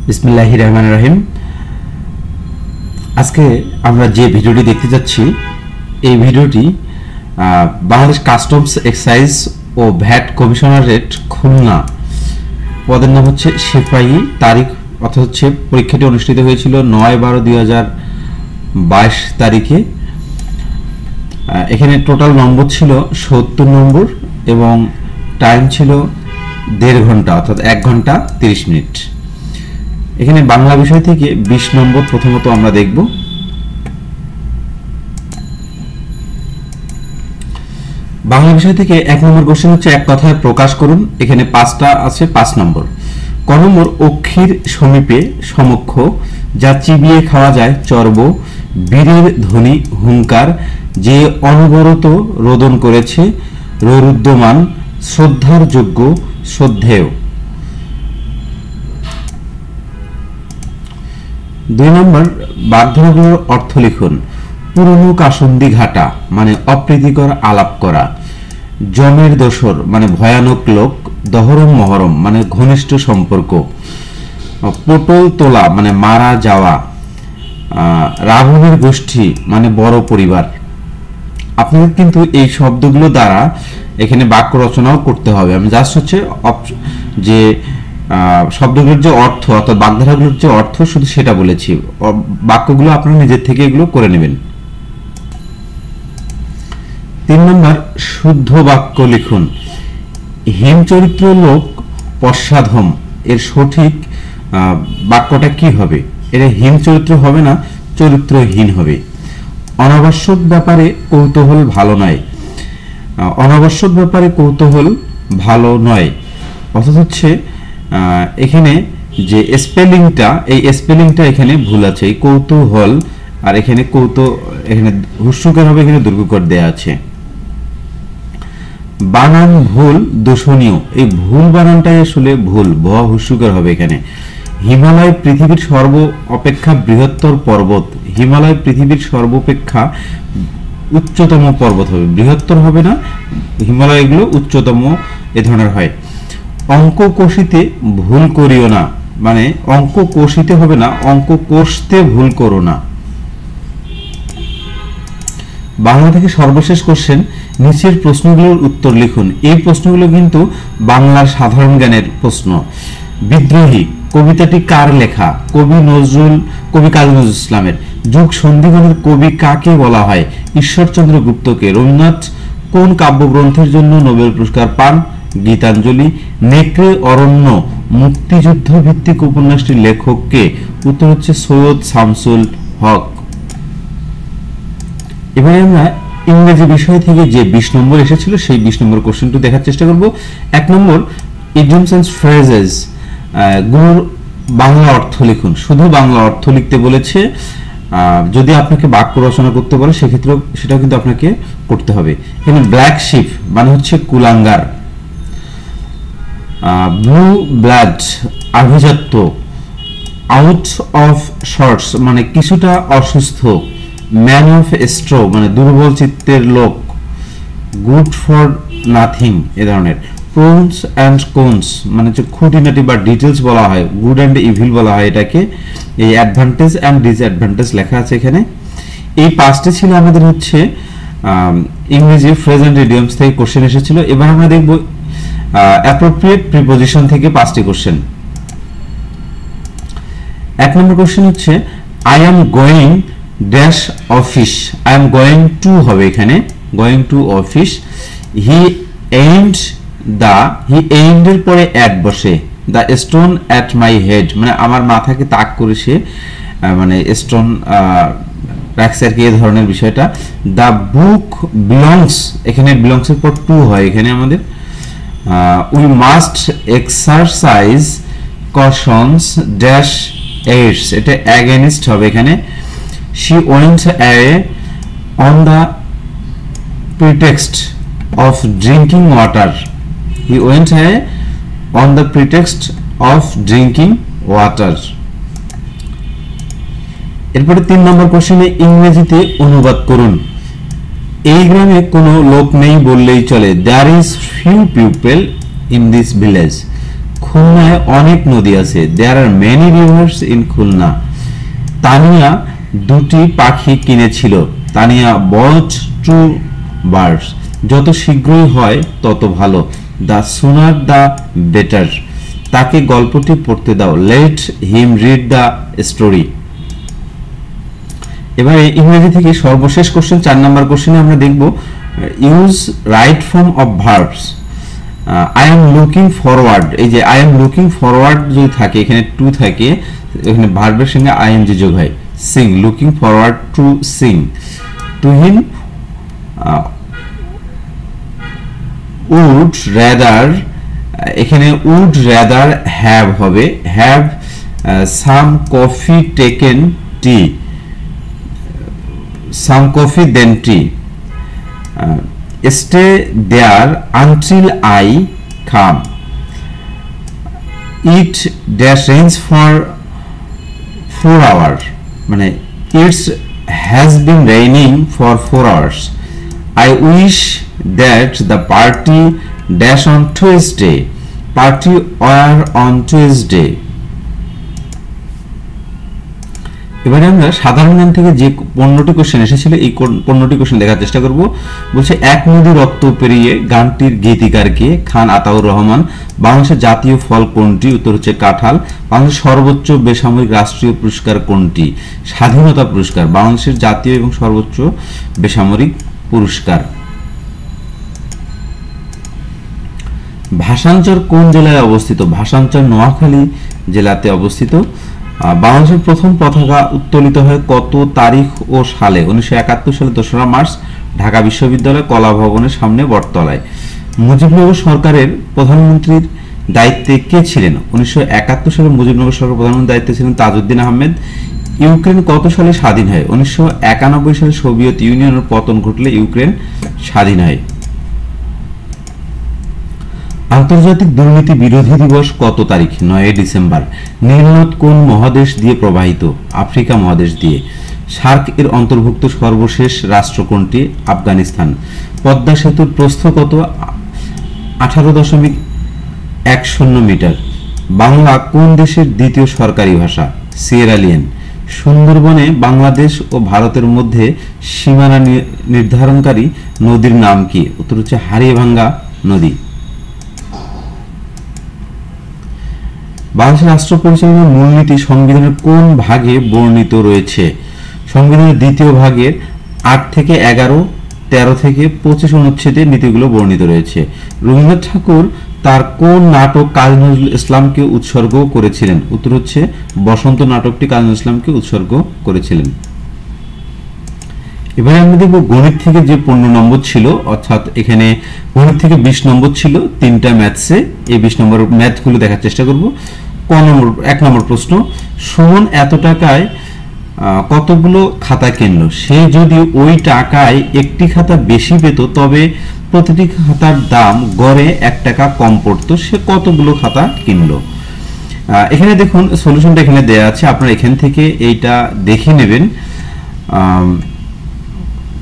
বিসমিল্লাহির রহমানির রহিম। আজকে আমরা যে ভিডিওটি দেখতে যাচ্ছি এই ভিডিওটি বাংলাদেশ কাস্টমস এক্সাইজ ও ভ্যাট কমিশনারেট খুলনা, পদের নাম হচ্ছে সিপাহী। তারিখ অর্থাৎ হচ্ছে পরীক্ষাটি অনুষ্ঠিত হয়েছিল 9/12/2022 তারিখে। এখানে টোটাল নম্বর ছিল 70 নম্বর এবং টাইম ছিল 1.5 ঘন্টা অর্থাৎ 1 ঘন্টা 30 মিনিট। এখানে বাংলা বিষয় থেকে 20 নম্বর প্রথমত আমরা দেখব। বাংলা বিষয় থেকে 1 নম্বর কোশ্চেন হচ্ছে এক কথায় প্রকাশ করুন। এখানে 5টা আছে, 5 নম্বর। ক নম্বর অক্ষীর সমীপে সমক্ষ, যা চিবিয়ে খাওয়া যায় চর্ব, বীরের ধ্বনি হুঙ্কার, যে অনবরত রোদন করেছে রৌরুদ্যমান, শ্রদ্ধার যোগ্য শ্রদ্ধেয়। 2 নম্বর বাগধারাগুলোর অর্থ লিখুন। পুরনো কাসুন্দি ঘাটা মানে অপ্রীতিকর আলাপ করা, জমের দোসর মানে ভয়ানক লোক, দহরম মহরম মানে ঘনিষ্ঠ সম্পর্ক, পটল তোলা মানে মারা যাওয়া, রাবণের গোষ্ঠী মানে বড় পরিবার। আপনাদের কিন্তু এই শব্দগুলো দ্বারা এখানে বাক্য রচনাও করতে হবে। আমি জাস্ট হচ্ছে যে শব্দগুলোর যে অর্থ অর্থাৎ বাগধারাগুলোর যে অর্থ শুধু সেটা বলেছি, বাক্যগুলো আপনারা নিজের থেকে এগুলো করে নেবেন। 3 নম্বর শুদ্ধ বাক্য লিখুন। হিমচরিত্র লোক পশ্চাধম, এর সঠিক বাক্যটা কি হবে? এটা হিমচরিত্র হবে না, চরিত্রহীন হবে। অনাবশ্যক ব্যাপারে কৌতূহল ভালো নয়, অনাবশ্যক ব্যাপারে কৌতূহল ভালো নয়। অর্থাৎ হচ্ছে এখানে যে স্পেলিংটা, এই স্পেলিংটা এখানে ভুল আছে। এই কৌতূহল আর এখানে এখানে হুস্যকার হবে, এখানে দুর্গকর দেয়া আছে। বানান ভুল দূষণীয়, এই ভুল বানানটাই আসলে ভুল, ভ হুস্যকার হবে এখানে। হিমালয় পৃথিবীর সর্ব অপেক্ষা বৃহত্তর পর্বত, হিমালয় পৃথিবীর সর্বাপেক্ষা উচ্চতম পর্বত হবে, বৃহত্তর হবে না। হিমালয় এগুলো উচ্চতম এ ধরনের হয়। অঙ্ক কষিতে ভুল করিও না, মানে অঙ্ক কষিতে হবে না, অঙ্ক কষতে ভুল করো না। বাংলা থেকে সর্বশেষ কোশ্চেন, নিচের প্রশ্নগুলোর উত্তর লিখুন। এই প্রশ্নগুলো কিন্তু বাংলার সাধারণ জ্ঞানের প্রশ্ন। বিদ্রোহী কবিতাটি কার লেখা? কবি কাজী নজরুল ইসলামের। যুগ সন্ধিক্ষণের কবি কাকে বলা হয়? ঈশ্বরচন্দ্র গুপ্তকে। রবীন্দ্রনাথ কোন কাব্যগ্রন্থের জন্য নোবেল পুরস্কার পান? গীতাঞ্জলি। নেকড়ে অরণ্য মুক্তিযুদ্ধ ভিত্তিক উপন্যাসটির লেখককে? উত্তর হচ্ছে সৈয়দ শামসুল হক। এবারে আমরা ইংরেজি বিষয় থেকে যে 20 নম্বর এসেছিল সেই 20 নম্বর কোশ্চেনটি দেখার চেষ্টা করব। 1 নম্বর ইডিয়মস এন্ড ফ্রেজেস, গুলোর বাংলা অর্থ লিখুন। শুধু বাংলা অর্থ লিখতে বলেছে। যদি আপনাকে বাক্য রচনা করতে বলে সেক্ষেত্রেও সেটাও কিন্তু আপনাকে করতে হবে। এখানে ব্ল্যাক শিপ মানে হচ্ছে কুলাঙ্গার, ব্লু ব্লাড আভিজাত্য, আউট অফ শর্টস মানে কিছুটা অসুস্থ, ম্যান অফ স্ট্রো মানে দুর্বল চিত্তের লোক, গুড ফর নাথিং এ ধরনের। প্রোনস অ্যান্ড কোনস মানে হচ্ছে খুঁটিনাটি বা ডিটেলস বলা হয়, গুড অ্যান্ড ইভিল বলা হয় এটাকে। এই অ্যাডভান্টেজ অ্যান্ড ডিসঅ্যাডভান্টেজ লেখা আছে এখানে। এই 5টি ছিল আমাদের হচ্ছে ইংরেজি ফ্রেজ অ্যান্ড ইডিয়মস থেকে কোশ্চেন এসেছিল। এবার আমরা দেখব অ্যাপ্রোপ্রিয়েট প্রিপোজিশন থেকে 5টি কোশ্চেন। 1 নম্বর কোশ্চেন হচ্ছে I am going dash office, I am going to হবে এখানে, going to office. He aimed এর পরে অ্যাট বসে, the stone at my head মানে আমার মাথাকে তাক করে সে মানে স্টোন রাখছে আর কি, এই ধরনের বিষয়টা। দ্য বুক বিলংস, এখানে বিলংস এর পর টু হয় এখানে আমাদের। We must exercise cautions dash aids, এটা অ্যাগেনিস্ট হবে এখানে। she went away on the pretext of drinking water, he went away on the pretext of drinking water. এরপরে 3 নম্বর কোশ্চেনে ইংরেজিতে অনুবাদ করুন। এই গ্রামে কোনো লোক নেই বললেই চলে, there is few people in this village. খুলনায় অনেক নদী আছে। There are many rivers in Khulna. Tania দুটি পাখি কিনেছিল। Tania bought two birds. যত শীঘ্রই হয় তত ভালো। The sooner the better. তাকে গল্পটি পড়তে দাও। Let him read the story. এবারে ইংরেজি থেকে সর্বশেষ কোশ্চেন 4 নাম্বার কোশ্চেনে আমরা দেখব use right form of verbs. I am looking forward. এই যে আই এম লুকিং ফরওয়ার্ড যদি থাকে, এখানে টু থাকে, এখানে ভার্বের সঙ্গে আইএনজি যোগ হয়। Sing, looking forward to sing. To him would rather, এখানে উড রেদার হ্যাভ হবে, have some coffee taken tea, some coffee then tea. Stay there until I come. It dash rains for 4 hours. মানে it has been raining for 4 hours. I wish that the party dash on Tuesday. Party were on Tuesday. এবারে আমরা সাধারণ জ্ঞান থেকে যে 15টি question এসেছিল এই 15টি question দেখার চেষ্টা করব। বলছে এক নদী রক্ত পেরিয়ে গানটির গীতিকার কে? খান আতাউর রহমান। বাংলাদেশের জাতীয় ফল কোনটি? উত্তর হচ্ছে কাঁঠাল। বাংলাদেশের সর্বোচ্চ বেসামরিক রাষ্ট্রীয় পুরস্কার কোনটি? স্বাধীনতা পুরস্কার, বাংলাদেশের জাতীয় এবং সর্বোচ্চ বেসামরিক পুরস্কার। ভাষাঞ্চর কোন জেলায় অবস্থিত? ভাষাঞ্চর নোয়াখালী জেলাতে অবস্থিত। বাংলাদেশের প্রথম পতাকা উত্তোলিত হয় কত তারিখ ও সালে? 1971 সালে 2রা মার্চ ঢাকা বিশ্ববিদ্যালয় কলা ভবনের সামনে বটতলায়। মুজিবনগর সরকারের প্রধানমন্ত্রীর দায়িত্বে কে ছিলেন? 1971 সালে মুজিবনগর সরকার প্রধানমন্ত্রীর দায়িত্বে ছিলেন তাজউদ্দিন আহমেদ। ইউক্রেন কত সালে স্বাধীন হয়? 1991 সালে সোভিয়েত ইউনিয়নের পতন ঘটলে ইউক্রেন স্বাধীন হয়। আন্তর্জাতিক দুর্নীতি বিরোধী দিবস কত তারিখ? 9 ডিসেম্বর। নীল নদ কোন মহাদেশ দিয়ে প্রবাহিত? আফ্রিকা মহাদেশ দিয়ে। সার্ক এর অন্তর্ভুক্ত সর্বশেষ রাষ্ট্র কোনটি? আফগানিস্তান। পদ্মা সেতুর প্রস্থ কত? 18.10 মিটার। বাংলা কোন দেশের দ্বিতীয় সরকারি ভাষা? Sierra Leone. সুন্দরবনে বাংলাদেশ ও ভারতের মধ্যে সীমানা নির্ধারণকারী নদীর নাম কি? উত্তর হচ্ছে হাড়িভাঙ্গা নদী। বাংলাদেশের রাষ্ট্র পরিচালনার মূলনীতি সংবিধানের কোন ভাগে বর্ণিত রয়েছে? সংবিধানের দ্বিতীয় ভাগের 8 থেকে 11, 13 থেকে 25 অনুচ্ছেদে নীতিগুলো বর্ণিত রয়েছে। রবীন্দ্রনাথ ঠাকুর তার কোন নাটক কাজী নজরুল ইসলামকে উৎসর্গ করেছিলেন? উত্তর হচ্ছে বসন্ত নাটকটি কাজী নজরুল ইসলামকে উৎসর্গ করেছিলেন। এবারে আমরা দেখব গণিত থেকে যে 15 নম্বর ছিল, অর্থাৎ এখানে গণিত থেকে 20 নম্বর ছিল 3টা ম্যাথসে। এই 20 নম্বর ম্যাথগুলো দেখার চেষ্টা করব। 1 নম্বর প্রশ্ন, সুমন এত টাকায় কতগুলো খাতা কিনলো? সে যদি ওই টাকায় একটি খাতা বেশি পেত তবে প্রতিটি খাতার দাম গড়ে 1 টাকা কম পড়তো। সে কতগুলো খাতা কিনলো? এখানে দেখুন সলিউশনটা এখানে দেয়া আছে, আপনারা এখান থেকে এইটা দেখে নেবেন,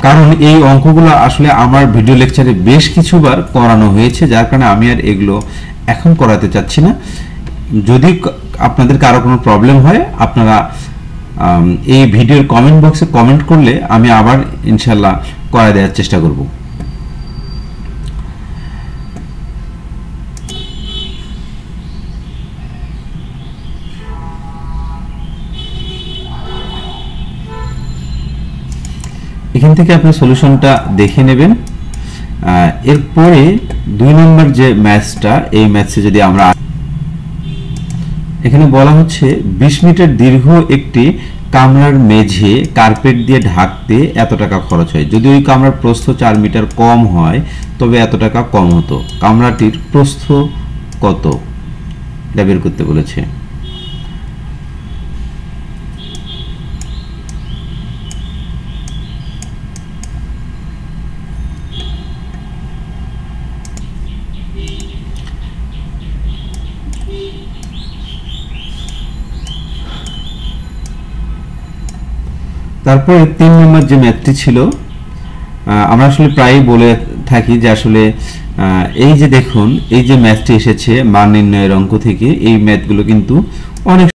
কারণ এই অঙ্কগুলো আসলে আমার ভিডিও লেকচারে বেশ কিছুবার করানো হয়েছে, যার কারণে আমি আর এগুলো এখন করাতে চাচ্ছি না। যদি আপনাদের কারো কোনো প্রবলেম হয় আপনারা এই ভিডিওর কমেন্ট বক্সে কমেন্ট করলে আমি আবার ইনশাল্লাহ করা দেওয়ার চেষ্টা করব। এখান থেকে আপনি সলিউশনটা দেখে নেবেন। এরপরে 2 নম্বর যে ম্যাথসটা, এই ম্যাথসে যদি আমরা এখানে বলা হচ্ছে 20 মিটার দীর্ঘ একটি কামরার মেঝে কার্পেট দিয়ে ঢাকতে এত টাকা খরচ হয়। যদি ওই কামরার প্রস্থ 4 মিটার কম হয় তবে এত টাকা কম হতো। কামরাটির প্রস্থ কত? এটা বের করতে বলেছে। তারপরে 3 নম্বর যে ম্যাথটি ছিল, আমরা আসলে প্রায়ই বলে থাকি যে আসলে এই যে দেখুন, এই যে ম্যাথটি এসেছে মান নির্ণয়ের অঙ্ক থেকে, এই ম্যাথগুলো কিন্তু অনেক